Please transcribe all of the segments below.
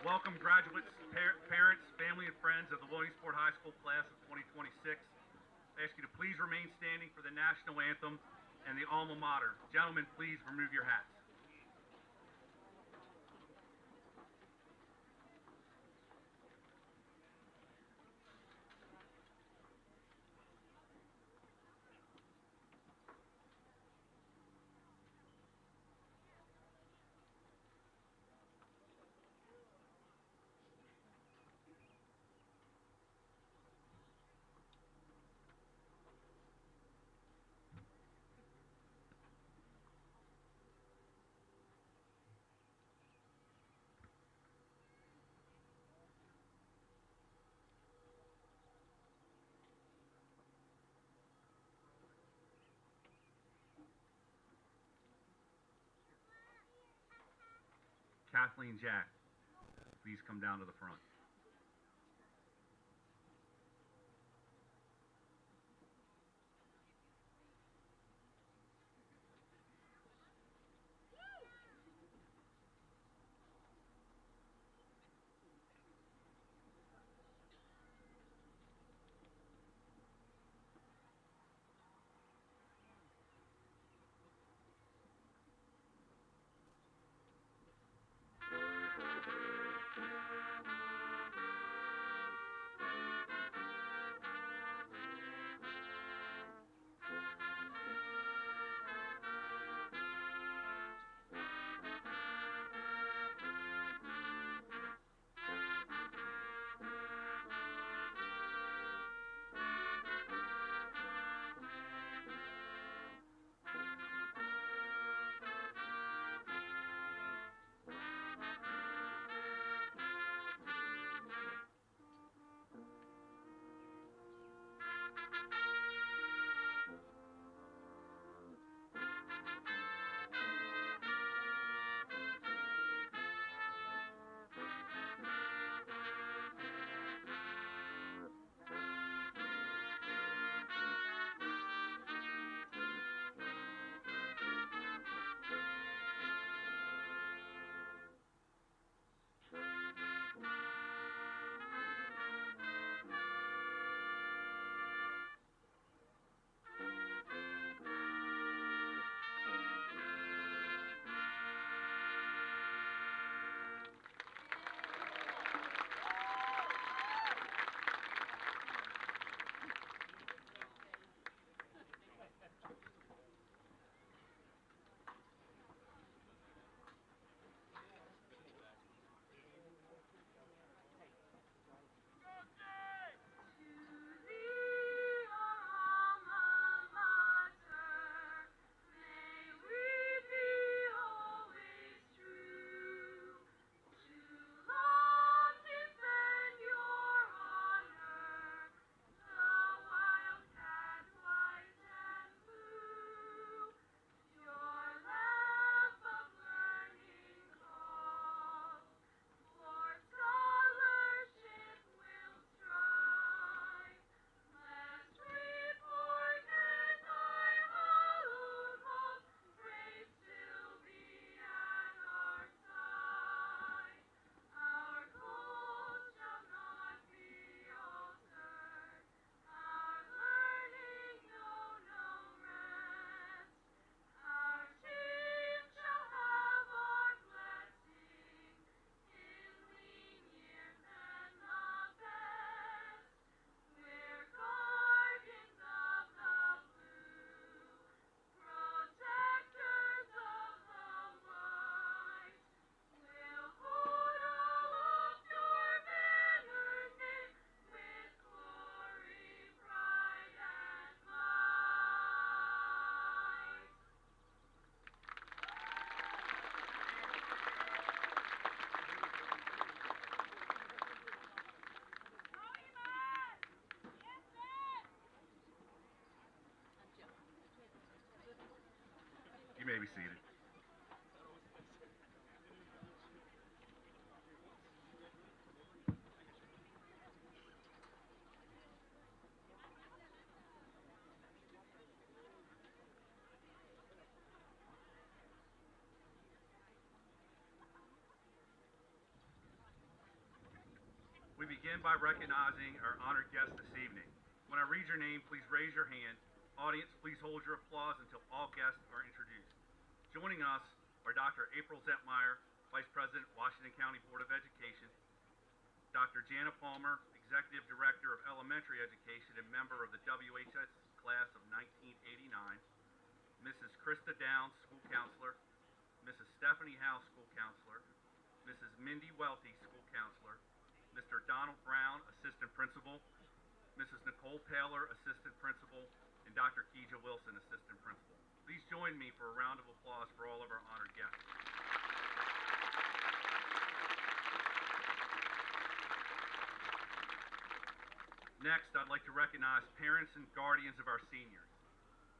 Welcome graduates, parents, family, and friends of the Williamsport High School class of 2026. I ask you to please remain standing for the national anthem and the alma mater. Gentlemen, please remove your hats. Kathleen Jack, please come down to the front. You may be seated. we begin by recognizing our honored guest this evening. When I read your name, please raise your hand. Audience, please hold your applause until all guests are introduced. Joining us are Dr. April Zentmeyer, Vice President, Washington County Board of Education, Dr. Jana Palmer, Executive Director of Elementary Education and member of the WHS class of 1989, Mrs. Krista Downs, School Counselor, Mrs. Stephanie Howe, School Counselor, Mrs. Mindy Welty, School Counselor, Mr. Donald Brown, Assistant Principal, Mrs. Nicole Paler, Assistant Principal, and Dr. Keija Wilson, Assistant Principal. Please join me for a round of applause for all of our honored guests. Next, I'd like to recognize parents and guardians of our seniors.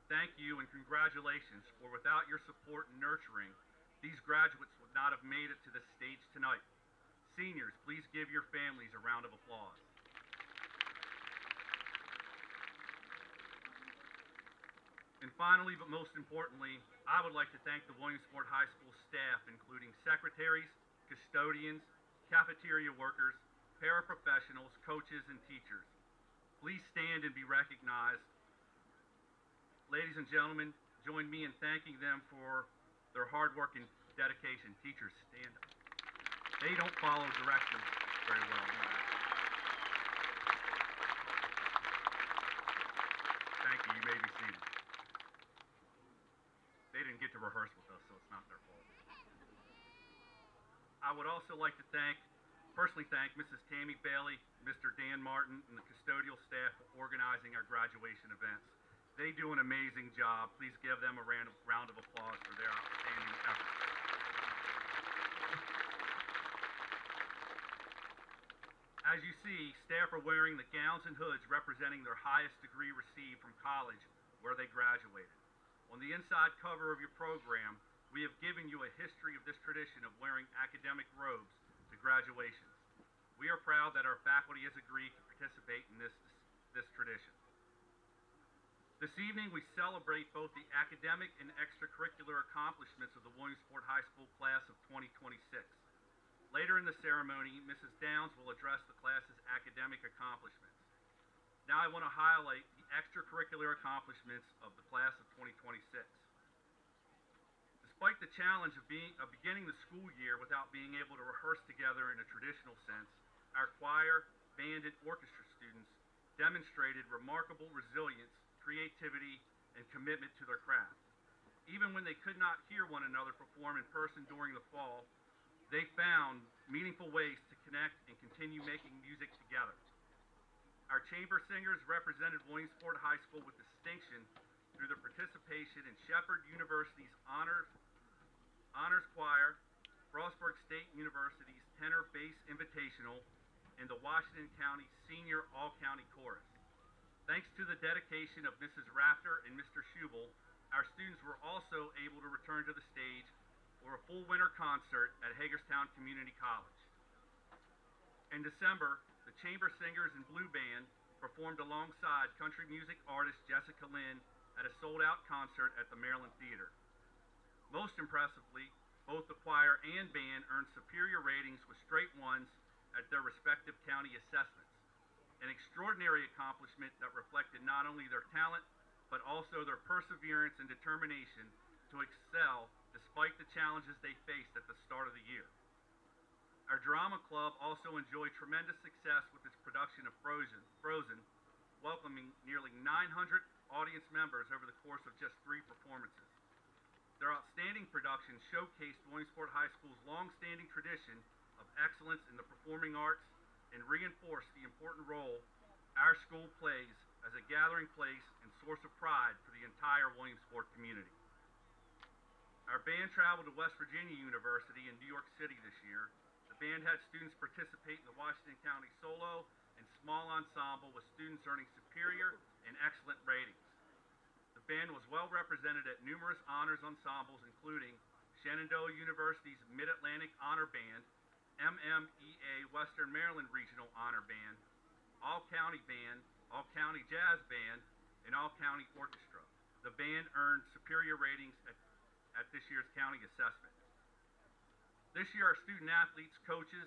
Thank you and congratulations, for without your support and nurturing, these graduates would not have made it to this stage tonight. Seniors, please give your families a round of applause. And finally, but most importantly, I would like to thank the Williamsport High School staff, including secretaries, custodians, cafeteria workers, paraprofessionals, coaches, and teachers. Please stand and be recognized. Ladies and gentlemen, join me in thanking them for their hard work and dedication. Teachers, stand up. They don't follow directions very well. Thank you. You may be seated. They didn't get to rehearse with us, so it's not their fault. I would also like to personally thank Mrs. Tammy Bailey, Mr. Dan Martin, and the custodial staff for organizing our graduation events. They do an amazing job. Please give them a round of applause for their outstanding efforts. As you see, staff are wearing the gowns and hoods representing their highest degree received from college where they graduated. On the inside cover of your program, we have given you a history of this tradition of wearing academic robes to graduations. We are proud that our faculty has agreed to participate in this tradition. This evening, we celebrate both the academic and extracurricular accomplishments of the Williamsport High School class of 2026. Later in the ceremony, Mrs. Downs will address the class's academic accomplishments. Now I want to highlight the extracurricular accomplishments of the class of 2026. Despite the challenge of beginning the school year without being able to rehearse together in a traditional sense, our choir, band, and orchestra students demonstrated remarkable resilience, creativity, and commitment to their craft. Even when they could not hear one another perform in person during the fall, they found meaningful ways to connect and continue making music together. Our chamber singers represented Williamsport High School with distinction through their participation in Shepherd University's Honors Choir, Frostburg State University's Tenor Bass Invitational, and the Washington County Senior All-County Chorus. Thanks to the dedication of Mrs. Rafter and Mr. Schubel, our students were also able to return to the stage for a full winter concert at Hagerstown Community College. In December, the Chamber Singers and Blue Band performed alongside country music artist Jessica Lynn at a sold-out concert at the Maryland Theater. Most impressively, both the choir and band earned superior ratings with straight ones at their respective county assessments, an extraordinary accomplishment that reflected not only their talent, but also their perseverance and determination to excel despite the challenges they faced at the start of the year. Our drama club also enjoyed tremendous success with its production of Frozen, welcoming nearly 900 audience members over the course of just 3 performances. Their outstanding production showcased Williamsport High School's long-standing tradition of excellence in the performing arts and reinforced the important role our school plays as a gathering place and source of pride for the entire Williamsport community. Our band traveled to West Virginia University in New York City this year. The band had students participate in the Washington County Solo and Small Ensemble, with students earning superior and excellent ratings. The band was well represented at numerous honors ensembles, including Shenandoah University's Mid-Atlantic Honor Band, MMEA Western Maryland Regional Honor Band, All-County Band, All-County Jazz Band, and All-County Orchestra. The band earned superior ratings at this year's county assessment. This year, our student athletes, coaches,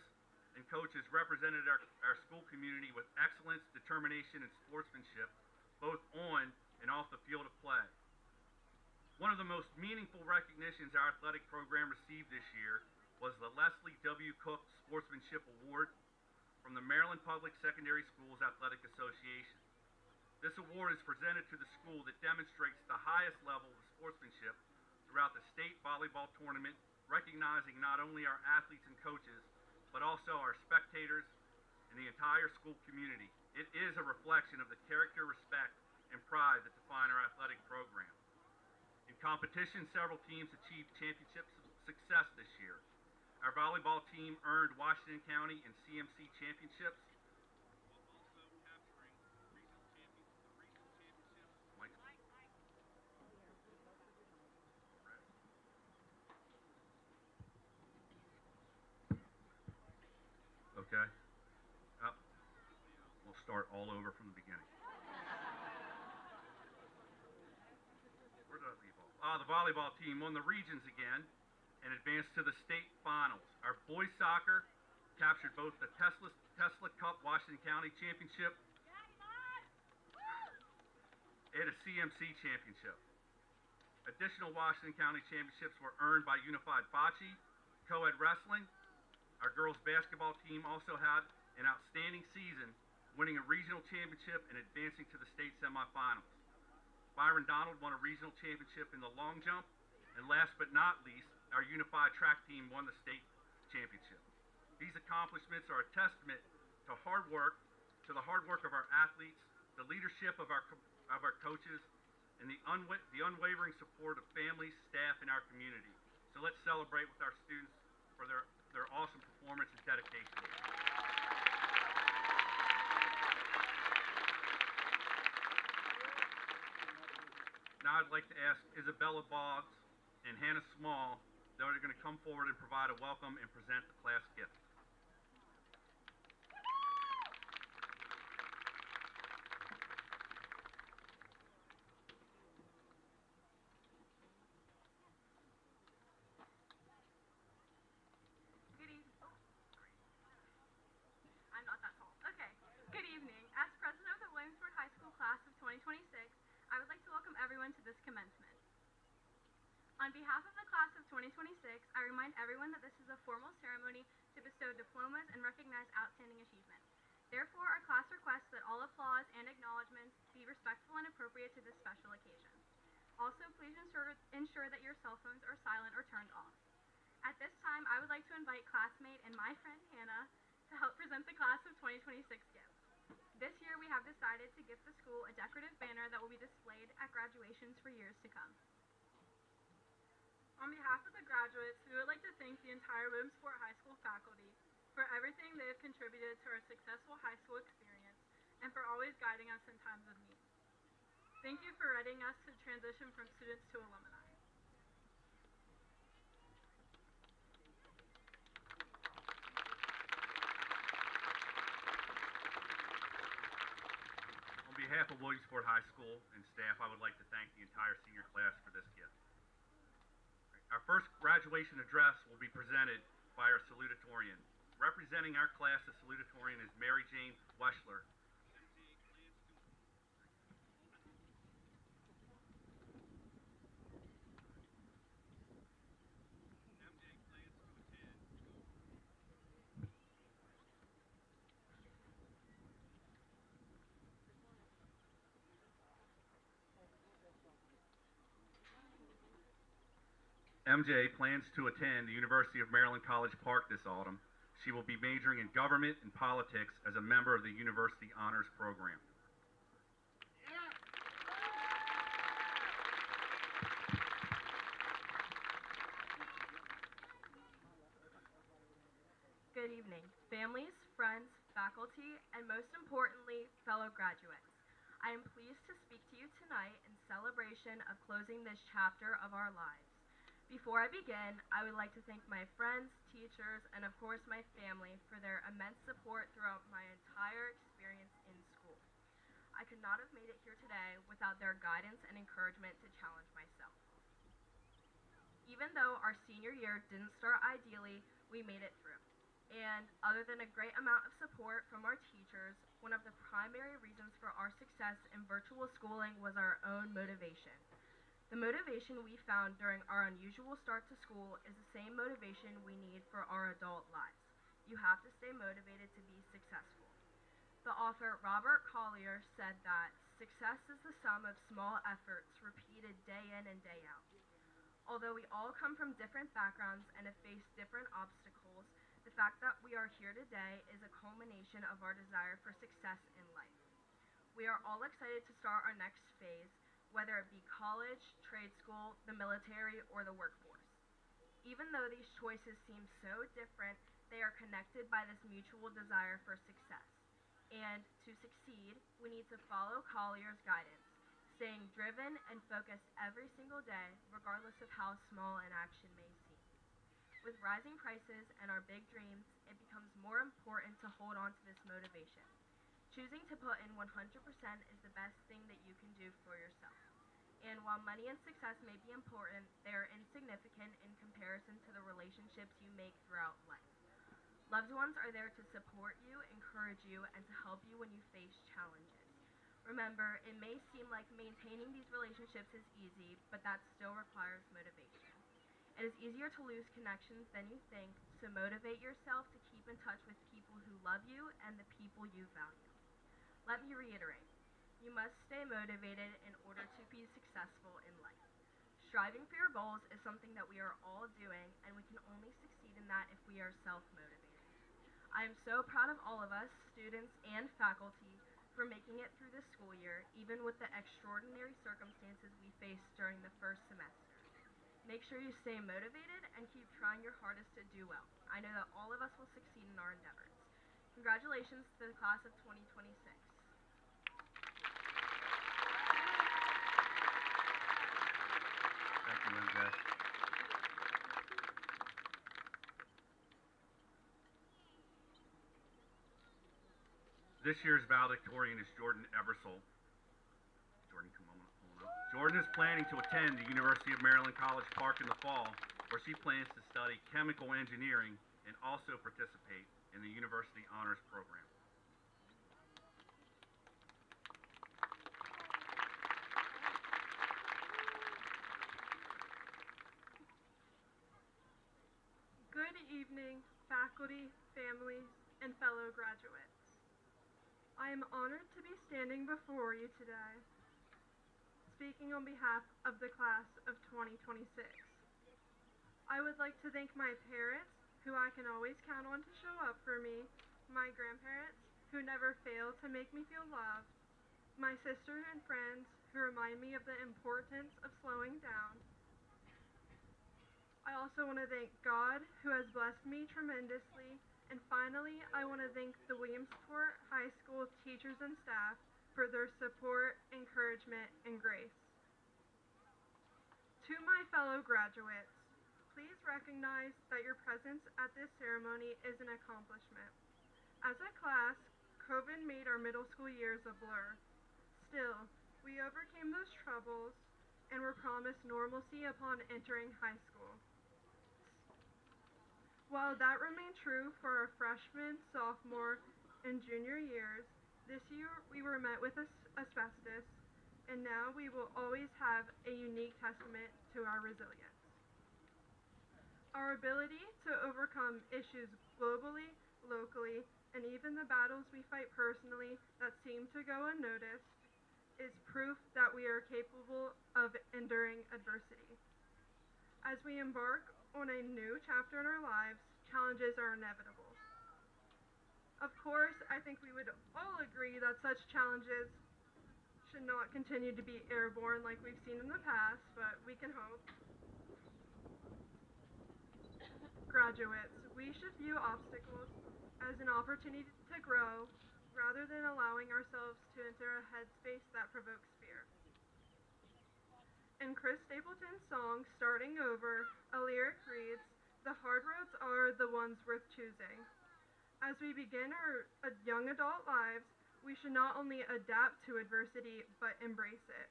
and and coaches represented our school community with excellence, determination, and sportsmanship, both on and off the field of play. One of the most meaningful recognitions our athletic program received this year was the Leslie W. Cook Sportsmanship Award from the Maryland Public Secondary Schools Athletic Association. This award is presented to the school that demonstrates the highest level of sportsmanship throughout the state volleyball tournament, recognizing not only our athletes and coaches, but also our spectators and the entire school community. It is a reflection of the character, respect, and pride that define our athletic program. In competition, several teams achieved championship success this year. Our volleyball team earned Washington County and CMC championships, while also capturing regional championships. Okay. We'll start all over from the beginning. Where did I leave off? The volleyball team won the regions again and advanced to the state finals. Our boys soccer captured both the Tesla Cup Washington County Championship and a CMC Championship. Additional Washington County championships were earned by Unified Bocce, Co-Ed Wrestling. Our girls basketball team also had an outstanding season, winning a regional championship and advancing to the state semifinals. Byron Donald won a regional championship in the long jump, and last but not least, our unified track team won the state championship. These accomplishments are a testament to the hard work of our athletes, the leadership of our coaches, and the unwavering support of families, staff, and our community. So let's celebrate with our students for their awesome performance and dedication. Now I'd like to ask Isabella Boggs and Hannah Small, that are going to come forward and provide a welcome and present the class gift. Good evening. I'm not that tall. Okay. Good evening. As president of the Williamsport High School class of 2026, I would like to welcome everyone to this commencement. On behalf of the class of 2026, I remind everyone that this is a formal ceremony to bestow diplomas and recognize outstanding achievement. Therefore, our class requests that all applause and acknowledgments be respectful and appropriate to this special occasion. Also, please ensure that your cell phones are silent or turned off. At this time, I would like to invite classmate and my friend Hannah to help present the class of 2026 gift. This year, we have decided to gift the school a decorative banner that will be displayed at graduations for years to come. On behalf of the graduates, we would like to thank the entire Williamsport High School faculty for everything they have contributed to our successful high school experience and for always guiding us in times of need. Thank you for readying us to transition from students to alumni. On behalf of Williamsport High School and staff, I would like to thank the entire senior class for this gift. Our first graduation address will be presented by our salutatorian. Representing our class, the salutatorian is Mary Jane Weschler. MJ plans to attend the University of Maryland College Park this autumn. She will be majoring in government and politics as a member of the University Honors Program. Good evening, families, friends, faculty, and most importantly, fellow graduates. I am pleased to speak to you tonight in celebration of closing this chapter of our lives. Before I begin, I would like to thank my friends, teachers, and of course my family for their immense support throughout my entire experience in school. I could not have made it here today without their guidance and encouragement to challenge myself. Even though our senior year didn't start ideally, we made it through. And other than a great amount of support from our teachers, one of the primary reasons for our success in virtual schooling was our own motivation. The motivation we found during our unusual start to school is the same motivation we need for our adult lives. You have to stay motivated to be successful. The author Robert Collier said that success is the sum of small efforts repeated day in and day out. Although we all come from different backgrounds and have faced different obstacles, the fact that we are here today is a culmination of our desire for success in life. We are all excited to start our next phase, whether it be college, trade school, the military, or the workforce. Even though these choices seem so different, they are connected by this mutual desire for success. And to succeed, we need to follow Collier's guidance, staying driven and focused every single day, regardless of how small an action may seem. With rising prices and our big dreams, it becomes more important to hold on to this motivation. Choosing to put in 100% is the best thing that you can do for yourself. And while money and success may be important, they are insignificant in comparison to the relationships you make throughout life. Loved ones are there to support you, encourage you, and to help you when you face challenges. Remember, it may seem like maintaining these relationships is easy, but that still requires motivation. It is easier to lose connections than you think, so motivate yourself to keep in touch with people who love you and the people you value. Let me reiterate, you must stay motivated in order to be successful in life. Striving for your goals is something that we are all doing, and we can only succeed in that if we are self-motivated. I am so proud of all of us, students and faculty, for making it through this school year, even with the extraordinary circumstances we faced during the first semester. Make sure you stay motivated and keep trying your hardest to do well. I know that all of us will succeed in our endeavors. Congratulations to the class of 2026. Thank you, MJ. This year's valedictorian is Jordan Ebersol. Jordan, come on up. Jordan is planning to attend the University of Maryland College Park in the fall, where she plans to study chemical engineering and also participate in the University Honors Program. Good evening, faculty, families, and fellow graduates. I am honored to be standing before you today, speaking on behalf of the class of 2026. I would like to thank my parents, who I can always count on to show up for me, my grandparents, who never fail to make me feel loved, my sisters and friends, who remind me of the importance of slowing down. I also want to thank God, who has blessed me tremendously. And finally, I want to thank the Williamsport High School teachers and staff for their support, encouragement, and grace. To my fellow graduates, please recognize that your presence at this ceremony is an accomplishment. As a class, COVID made our middle school years a blur. Still, we overcame those troubles and were promised normalcy upon entering high school. While that remained true for our freshman, sophomore, and junior years, this year we were met with asbestos, and now we will always have a unique testament to our resilience. Our ability to overcome issues globally, locally, and even the battles we fight personally that seem to go unnoticed is proof that we are capable of enduring adversity. As we embark on a new chapter in our lives, challenges are inevitable. Of course, I think we would all agree that such challenges should not continue to be airborne like we've seen in the past, but we can hope. Graduates, we should view obstacles as an opportunity to grow rather than allowing ourselves to enter a headspace that provokes fear. In Chris Stapleton's song, Starting Over, a lyric reads, "The hard roads are the ones worth choosing." As we begin our young adult lives, we should not only adapt to adversity, but embrace it.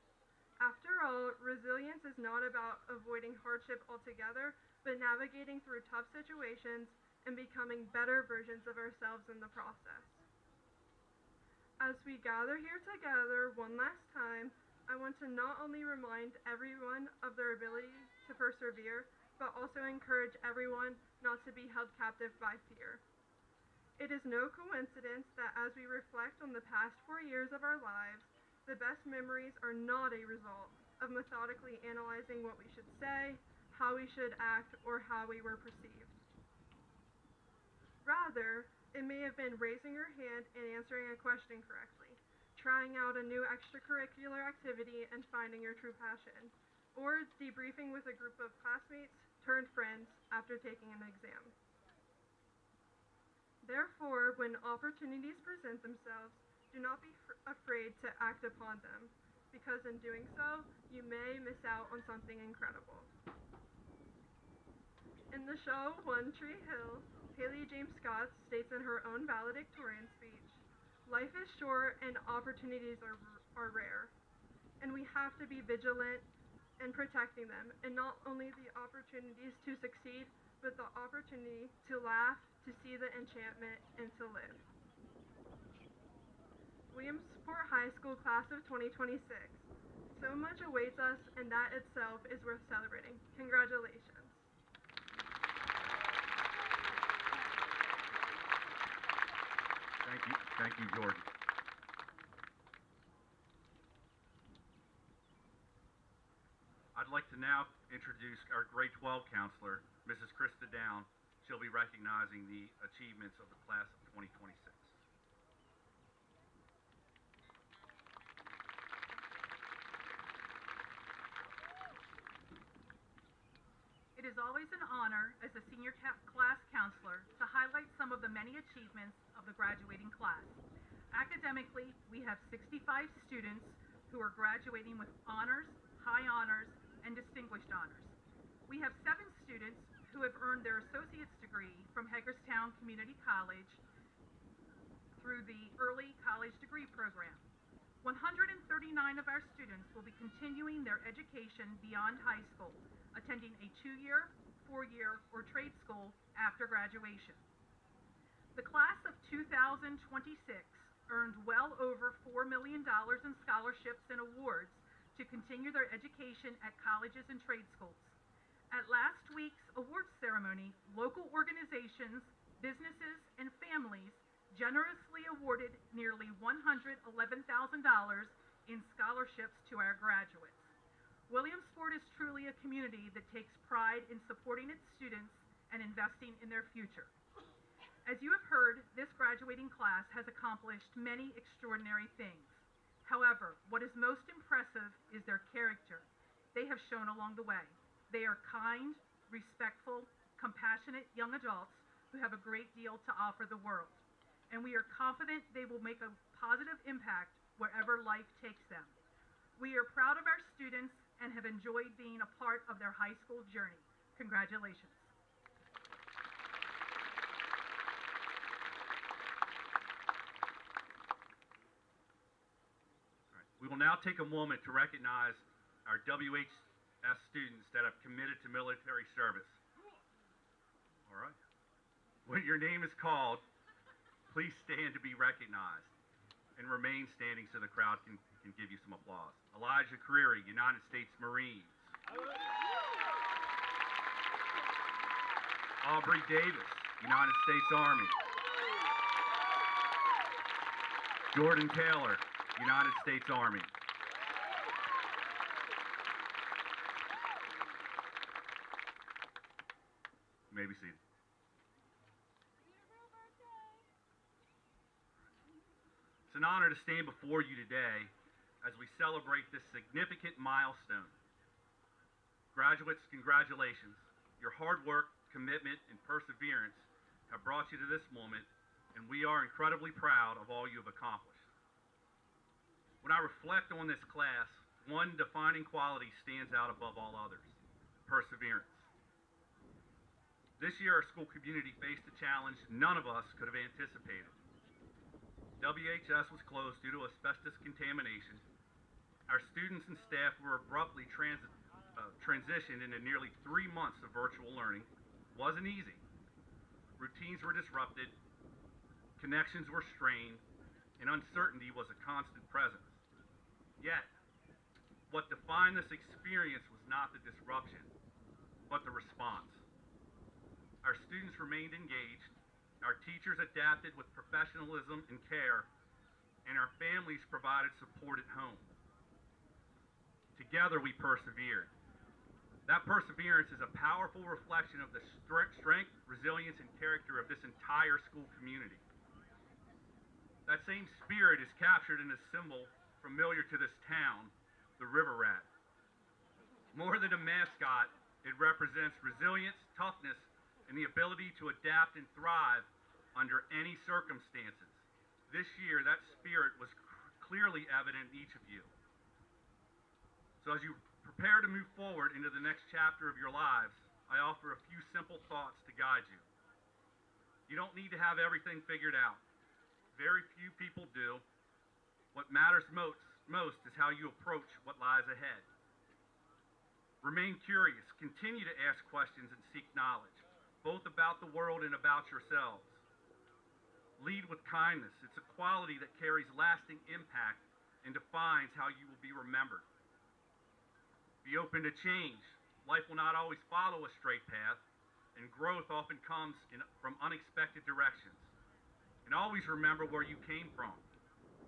After all, resilience is not about avoiding hardship altogether, but navigating through tough situations and becoming better versions of ourselves in the process. As we gather here together one last time, I want to not only remind everyone of their ability to persevere, but also encourage everyone not to be held captive by fear. It is no coincidence that as we reflect on the past 4 years of our lives, the best memories are not a result of methodically analyzing what we should say, how we should act, or how we were perceived. Rather, it may have been raising your hand and answering a question correctly, trying out a new extracurricular activity and finding your true passion, or debriefing with a group of classmates turned friends after taking an exam. Therefore, when opportunities present themselves, do not be afraid to act upon them, because in doing so, you may miss out on something incredible. In the show One Tree Hill, Haley James Scott states in her own valedictorian speech, "Life is short and opportunities are rare, and we have to be vigilant in protecting them, and not only the opportunities to succeed, but the opportunity to laugh, to see the enchantment, and to live." Williamsport High School Class of 2026. So much awaits us, and that itself is worth celebrating. Congratulations. Thank you, Jordan. I'd like to now introduce our grade 12 counselor, Mrs. Krista Down. She'll be recognizing the achievements of the class of 2026. It is always an honor as a senior class counselor to highlight some of the many achievements of the graduating class. Academically, we have 65 students who are graduating with honors, high honors, and distinguished honors. We have 7 students who have earned their associate's degree from Hagerstown Community College through the Early College Degree Program. 139 of our students will be continuing their education beyond high school, attending a 2-year, 4-year, or trade school after graduation. The class of 2026 earned well over $4 million in scholarships and awards to continue their education at colleges and trade schools. At last week's awards ceremony, local organizations, businesses, and families generously awarded nearly $111,000 in scholarships to our graduates. Williamsport is truly a community that takes pride in supporting its students and investing in their future. As you have heard, this graduating class has accomplished many extraordinary things. However, what is most impressive is their character they have shown along the way. They are kind, respectful, compassionate young adults who have a great deal to offer the world, and we are confident they will make a positive impact wherever life takes them. We are proud of our students and have enjoyed being a part of their high school journey. Congratulations. We will now take a moment to recognize our WHS students that have committed to military service. All right. When your name is called, please stand to be recognized and remain standing so the crowd can give you some applause. Elijah Creary, United States Marines. Aubrey Davis, United States Army. Jordan Taylor, United States Army. You may be seated. It's an honor to stand before you today as we celebrate this significant milestone. Graduates, congratulations. Your hard work, commitment, and perseverance have brought you to this moment, and we are incredibly proud of all you have accomplished. When I reflect on this class, one defining quality stands out above all others: perseverance. This year, our school community faced a challenge none of us could have anticipated. WHS was closed due to asbestos contamination. Our students and staff were abruptly transitioned into nearly 3 months of virtual learning. Wasn't easy. routines were disrupted, connections were strained, and uncertainty was a constant presence. Yet, what defined this experience was not the disruption, but the response. Our students remained engaged, our teachers adapted with professionalism and care, and our families provided support at home. Together we persevered. That perseverance is a powerful reflection of the strength, resilience, and character of this entire school community. That same spirit is captured in a symbol familiar to this town, the river rat. More than a mascot, it represents resilience, toughness, and the ability to adapt and thrive under any circumstances. This year, that spirit was clearly evident in each of you. So as you prepare to move forward into the next chapter of your lives, I offer a few simple thoughts to guide you. You don't need to have everything figured out. Very few people do. What matters most is how you approach what lies ahead. Remain curious, continue to ask questions and seek knowledge, both about the world and about yourselves. Lead with kindness. It's a quality that carries lasting impact and defines how you will be remembered. Be open to change. Life will not always follow a straight path, and growth often comes from unexpected directions. And always remember where you came from.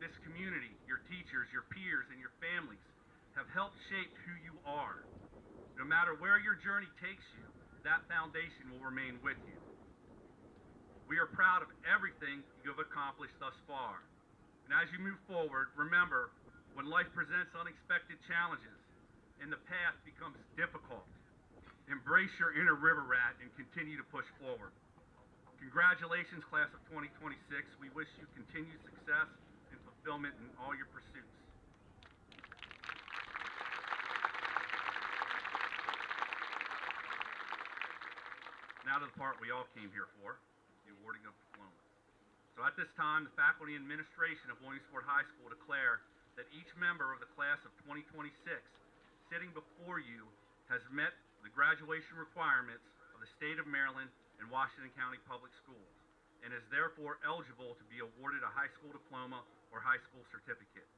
This community, your teachers, your peers, and your families have helped shape who you are. No matter where your journey takes you, that foundation will remain with you. We are proud of everything you have accomplished thus far. And as you move forward, remember, when life presents unexpected challenges and the path becomes difficult, embrace your inner river rat and continue to push forward. Congratulations, class of 2026. We wish you continued success and fulfillment in all your pursuits. Now to the part we all came here for, the awarding of diplomas. So at this time, the faculty and administration of Williamsport High School declare that each member of the class of 2026 sitting before you has met the graduation requirements of the state of Maryland and Washington County Public Schools, and is therefore eligible to be awarded a high school diploma or high school certificate.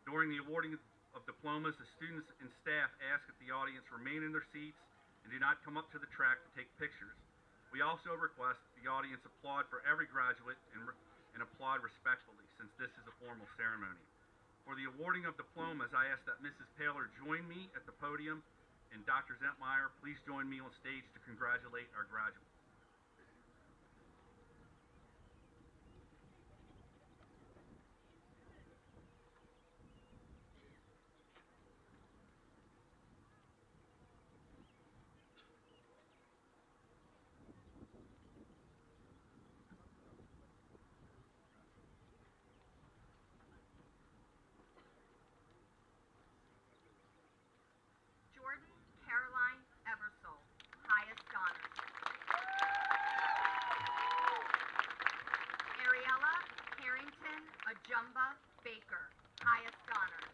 During the awarding of diplomas, the students and staff ask that the audience remain in their seats and do not come up to the track to take pictures. We also request that the audience applaud for every graduate and applaud respectfully, since this is a formal ceremony. For the awarding of diplomas, I ask that Mrs. Paler join me at the podium, and Dr. Zentmeyer, please join me on stage to congratulate our graduates. Jordan Caroline Eversole, highest honors. Ariella Harrington Ajumba Baker, highest honors.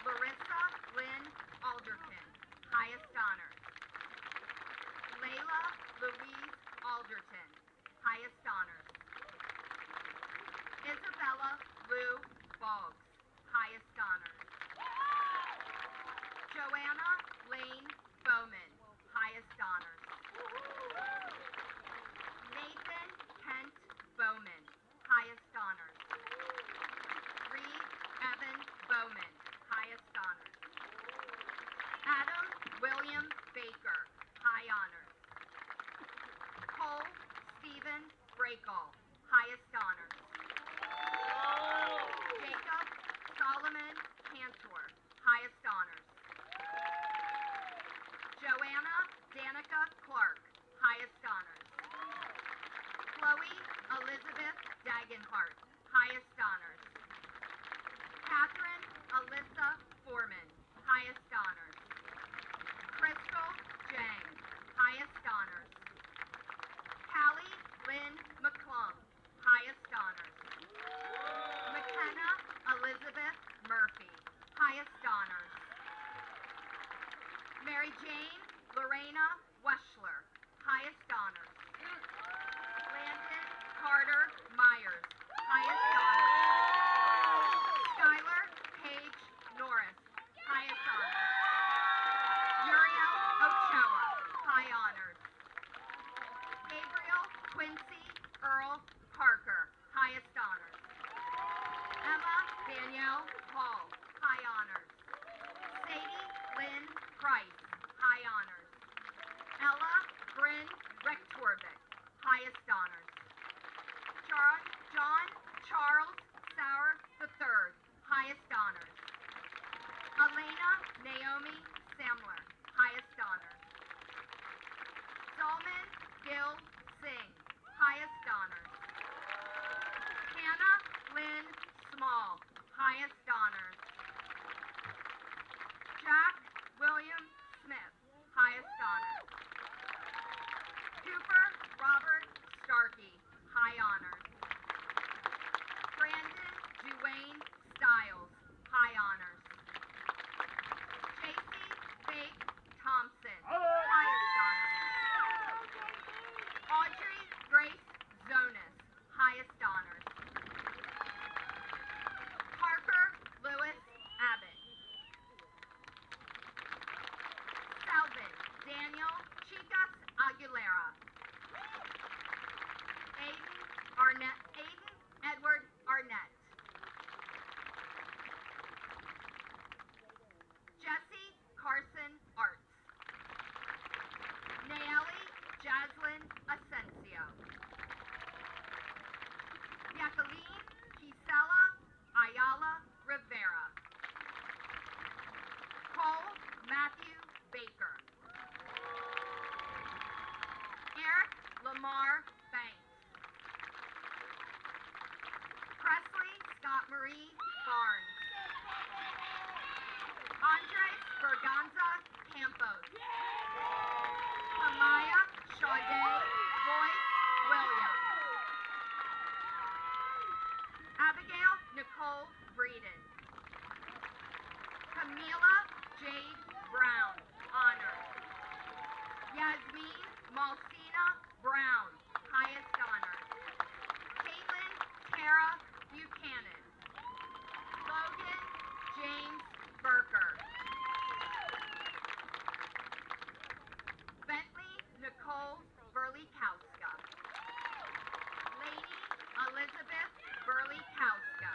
Larissa Lynn Alderton, highest honors. Layla Louise Alderton, highest honors. Isabella Lou Boggs, highest honors. Joanna Lane Bowman, highest honors. Nathan Kent Bowman, highest honors. Reed Evan Bowman, highest honors. Adam William Baker, high honors. Cole Stephen Breakall, highest honors. Jacob Solomon Cantor, highest honors. Joanna Danica Clark, highest honors. Chloe Elizabeth Dagenhart, highest honors. Catherine Alyssa Foreman, highest honors. Crystal Jang, highest honors. Callie Lynn McClung, highest honors. McKenna Elizabeth Murphy, highest honors. Mary Jane Lorena Weschler, highest honors. Carter Myers, highest honors. Skylar Paige Norris, highest honors. Uriel Ochoa, high honors. Gabriel Quincy Earl Parker, highest honors. Emma Danielle Hall, high honors. Sadie Lynn Price, high honors. Ella Bryn Rektorvik, highest honors. John Charles Sauer III, highest honors. Elena Naomi Samler, highest honors. Zalman Gil Singh, highest honors. Hannah Lynn Small, highest honors. Jack William Smith, highest honors. Cooper Robert Starkey, high honors. Brandon Duane Stiles, high honors. JC Fake Thompson, highest honors. Audrey Grace Zonas, highest honors. Parker Lewis Abbott. Salvin Daniel Chicas Aguilera. Aiden Edward Arnett. Jesse Carson Arts. Naeli Jaslyn Asensio. Jacqueline Kisela Ayala Rivera. Cole Matthew Baker. Eric Lamar Banks. Presley Scott Marie Barnes. Andres Berganza Campos. Amaya Sade Boyce Williams. Abigail Nicole Breeden. Camila Jade Brown, honors. Yasmin Malsina Brown, highest honors. Caitlin Tara Buchanan. Logan James Burker. Bentley Nicole Burley-Kowska. Lady Elizabeth Burley-Kowska.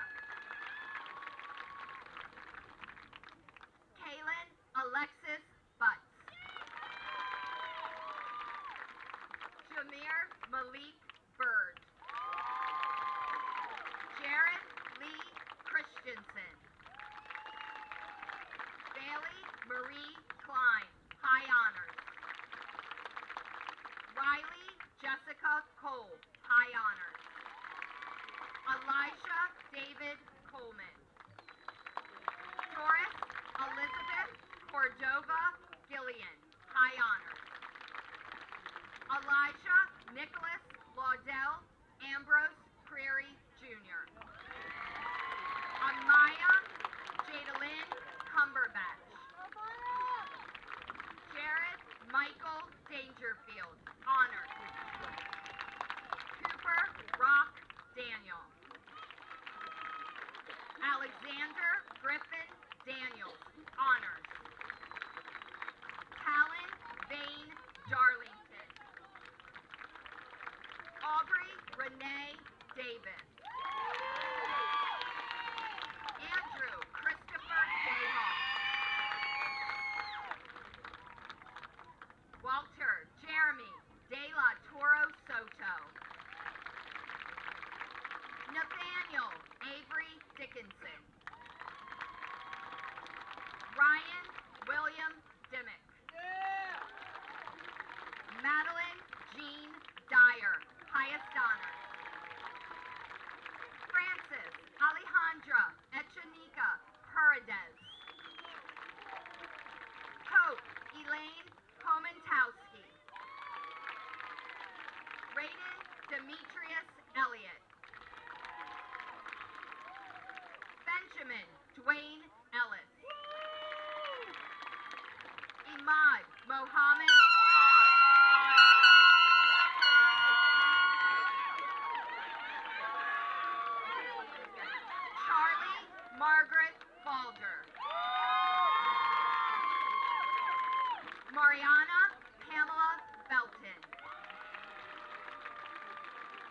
Kaylin Alexis Butts. Jameer Malik Bird. Jared Lee Christensen. Bailey Marie Klein, high honors. Riley Jessica Cole, high honors. Elijah David Coleman. Doris Elizabeth Cordova Gillian, high honors. Elijah Nicholas Laudell Ambrose Prairie Jr. Amaya Jadalyn Cumberbatch. Jared Michael Dangerfield, honors. Cooper Rock Daniel. Alexander Griffin Daniels, honors. Talon Vane Darlington. Aubrey Renee Davis. Andrew Christopher Dayhall. Walter Jeremy De La Toro Soto. Nathaniel Avery Dickinson. Ryan William Dimmick. Madeline Jean Dyer, highest honors. Francis Alejandra Echenica Paredes. Cope Elaine Komantowski. Raiden Demetrius Elliott. Benjamin Dwayne Ellis. Imad Mohammed Hawes. Falder. Mariana Pamela Belton.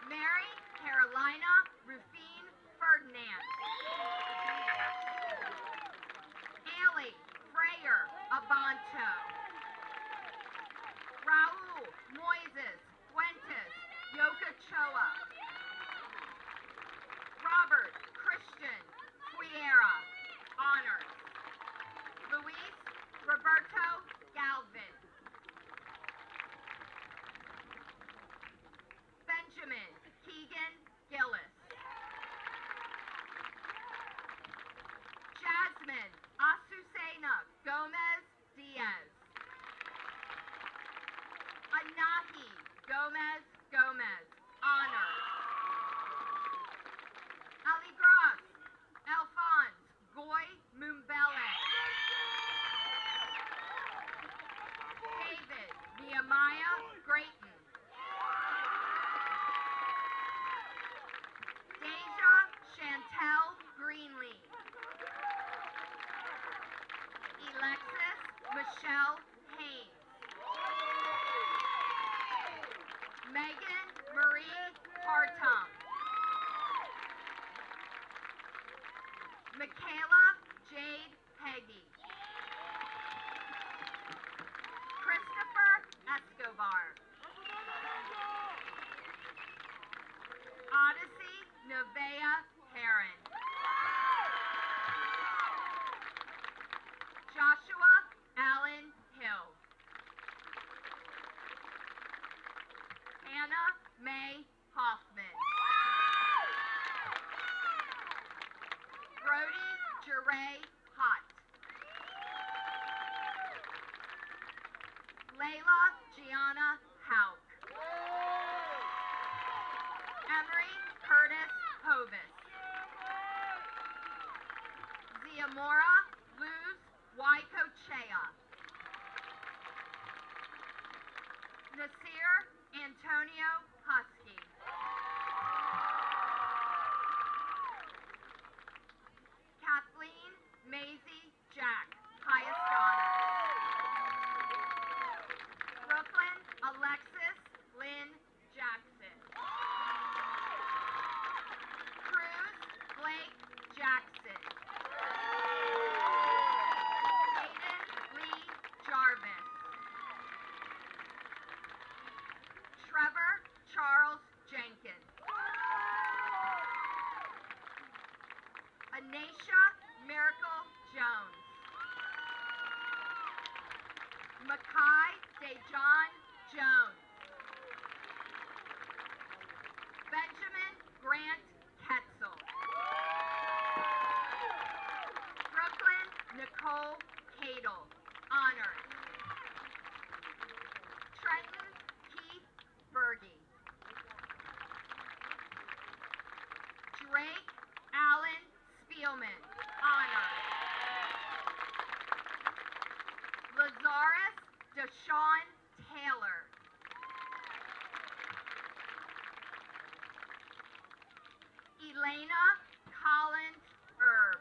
Mary Carolina Rufine Ferdinand. Haley Freyer Abanto. Raul Moises Fuentes Yokachoa. Robert Christian Fuera, honors. Luis Roberto Galvin. Benjamin Keegan Gillis. Jasmine Azucena Gomez Diaz. Anahi Gomez Gomez, honors. Aligras Alphonse Goy Mumbele. David Nehemiah Grayton. Deja Chantel Greenlee. Alexis Michelle Haynes. Megan Marie Hartung. Michaela Jade Heggie. Christopher Escobar. Odyssey Nevea Heron. Joshua Allen Hill. Anna May Hoffman. Brody Jeray Hott. Layla Gianna Hauk. Emery Curtis Hovis. Ziamora Luz Wycochea. Nasir Antonio Husky. Kathleen Maisie Jack, highest honors. Brooklyn Alexis Lynn Jackson. Cruz Blake Jackson. Aiden Lee Jarvis. Trevor Charles Jenkins. Anisha Miracle Jones. Makai Dejon Jones. Benjamin Grant Ketzel. Brooklyn Nicole Cadle, honors. Trenton Keith Berge. Drake Allen Spielman, honors. Lazarus Deshaun Taylor. Elena Collins Erb.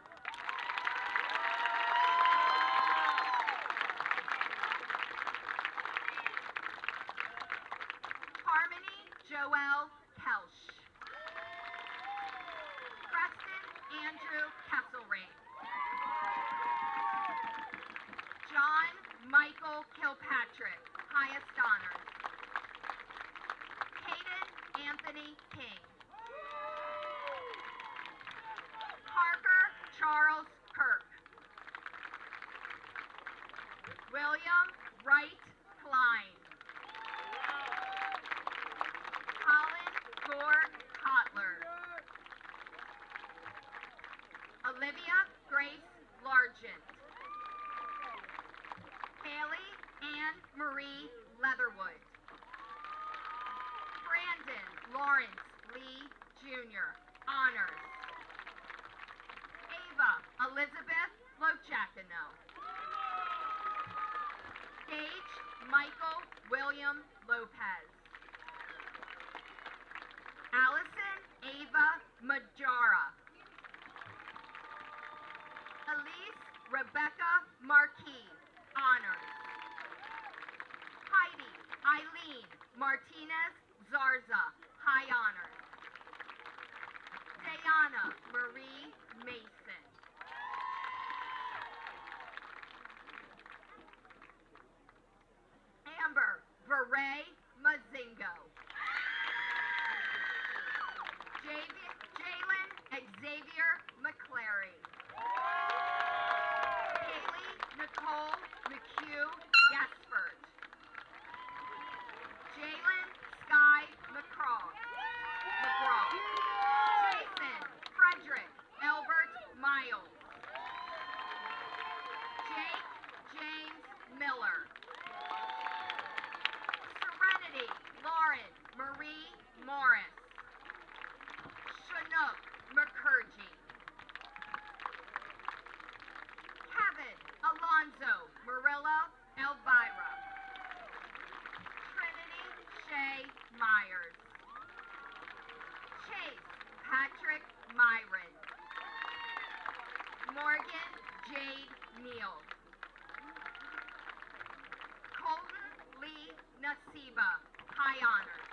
Harmony Joelle Kelsch. Preston Andrew Kesselring. John Michael Kilpatrick, highest honors. Hayden Anthony King. Parker Charles Kirk. William Wright Klein. Colin Gore Kotler. Olivia Grace Largent. Haley Ann Marie Leatherwood. Brandon Lawrence Lee Jr., honors. Ava Elizabeth Lochakino. Gage Michael William Lopez. Allison Ava Majara. Rebecca Marquis, honors. Heidi Eileen Martinez Zarza, high honors. Diana Marie Mason. Amber Veray Mazingo. Jalen Xavier McClary. Haley Nicole McHugh Gaspard. Jalen Sky McCraw. Jason Frederick Albert Miles. Jake James Miller. Serenity Lauren Marie Morris. Chinook McCurgy. Kevin Alonzo Marilla Elvira. Trinity Shay Myers. Chase Patrick Myron. Morgan Jade Neal. Colton Lee Nasiba, high honors.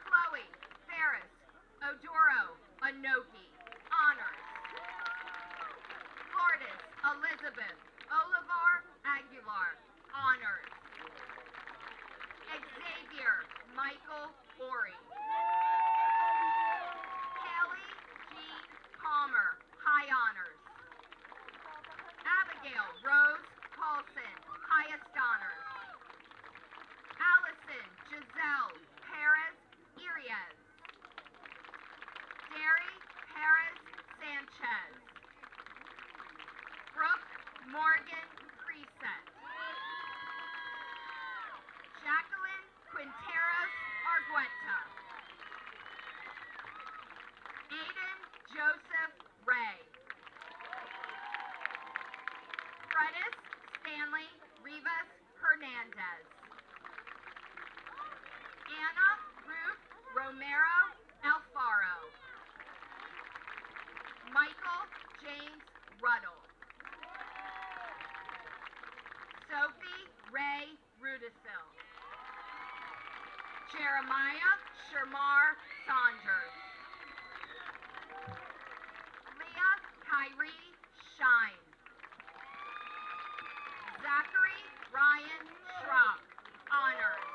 Chloe Ferris Odoro Anoki, honors. Lourdes Elizabeth Olivar Aguilar, honors. Xavier Michael Ori. Haley Jean Palmer, high honors. Abigail Rose Paulson, highest honors. Allison Giselle Perez Irias. Derry Perez Sanchez. Brooke Morgan Preset. Jacqueline Quinteros Argueta. Aiden Joseph Ray. Fredis Stanley Rivas Hernandez. Anna Ruth Romero Alfaro. Michael James Ruddle. Sophie Ray Rudisil. Jeremiah Shermar Saunders. Leah Kyrie Shine. Zachary Ryan Schrock, honors.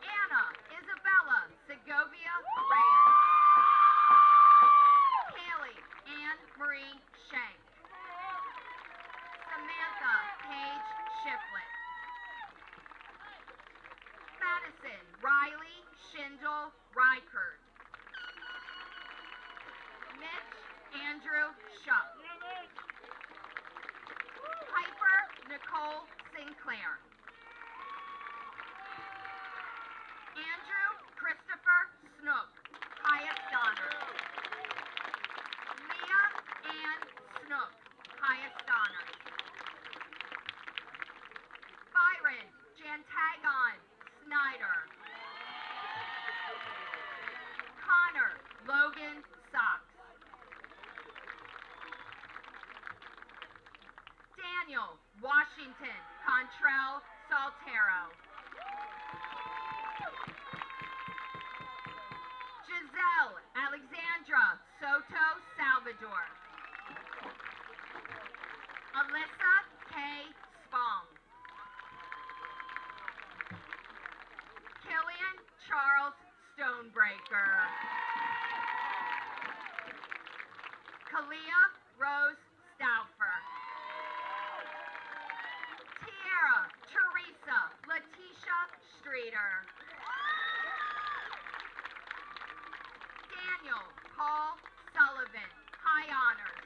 Anna Isabella Segovia Reyes. Haley Ann Marie Shank. Samantha Paige Shiflett. Madison Riley Schindel Reichert. Mitch Andrew Shuck. Piper Nicole Sinclair. Andrew Christopher Snook, highest honor. Leah Ann Snook, highest honor. Byron Jantagon Snyder. Connor Logan Sox. Daniel Washington Contrell Saltero. Giselle Alexandra Soto Salvador. Alyssa K. Spong. Killian Charles Stonebreaker. Kalia Rose Stauffer. Tierra Teresa Letitia Streeter. Daniel Paul Sullivan, high honors.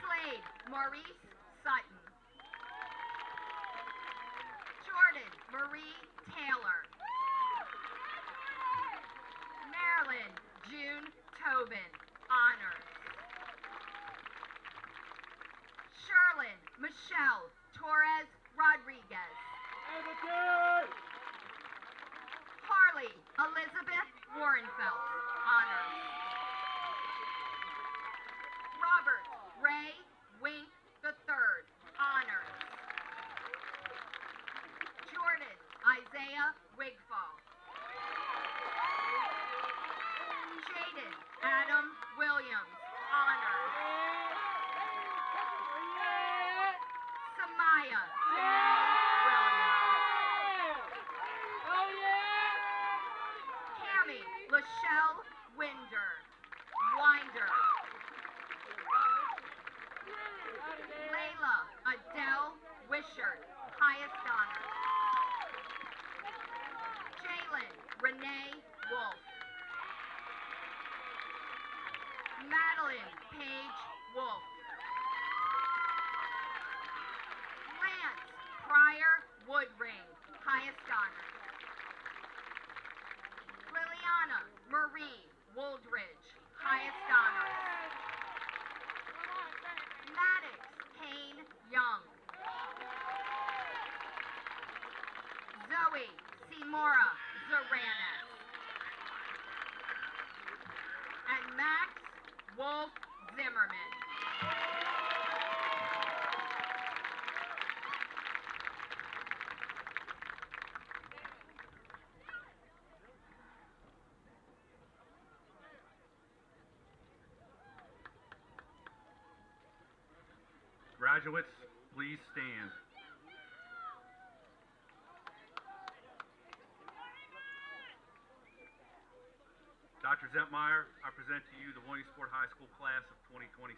Slade Maurice Sutton. Jordan Marie Taylor. Marilyn June Tobin, honors. Sherlyn Michelle Torres Rodriguez. Harley Elizabeth Warrenfeld, honors. Madeline Paige Wolf. Lance Pryor Woodring, highest honors. Liliana Marie Woldridge, highest honors. Maddox Kane Young. Zoe Simora Zaranis. And Max Wolf Zimmerman. Graduates, please stand. Dr. Zentmeyer, I present to you the Williamsport High School class of 2026.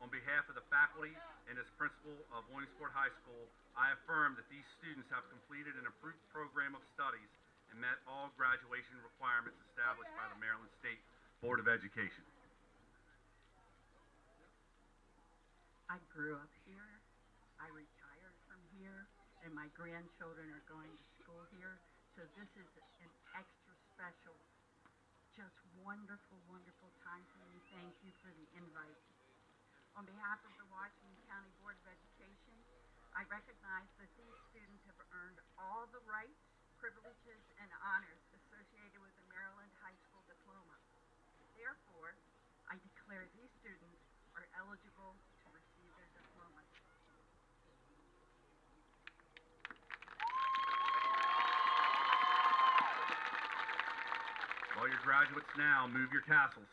On behalf of the faculty and as principal of Williamsport High School, I affirm that these students have completed an approved program of studies and met all graduation requirements established by the Maryland State Board of Education. I grew up here, I retired from here, and my grandchildren are going to school here, so this is an extra special, just wonderful, wonderful time for me. Thank you for the invite. On behalf of the Washington County Board of Education, I recognize that these students have earned all the rights, privileges, and honors associated with the Maryland High School diploma. Therefore, I declare these students are eligible to receive their diplomas. All your graduates now, move your tassels.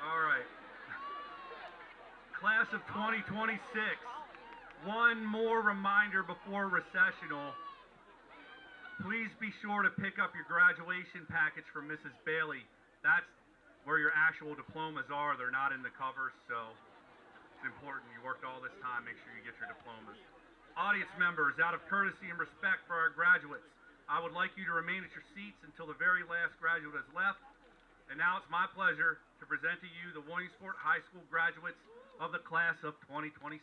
All right. Class of 2026. One more reminder before recessional. Please be sure to pick up your graduation package from Mrs. Bailey. That's where your actual diplomas are. They're not in the covers, so it's important. You worked all this time. Make sure you get your diplomas. Audience members, out of courtesy and respect for our graduates, I would like you to remain at your seats until the very last graduate has left. And now it's my pleasure to present to you the Williamsport High School graduates of the class of 2026.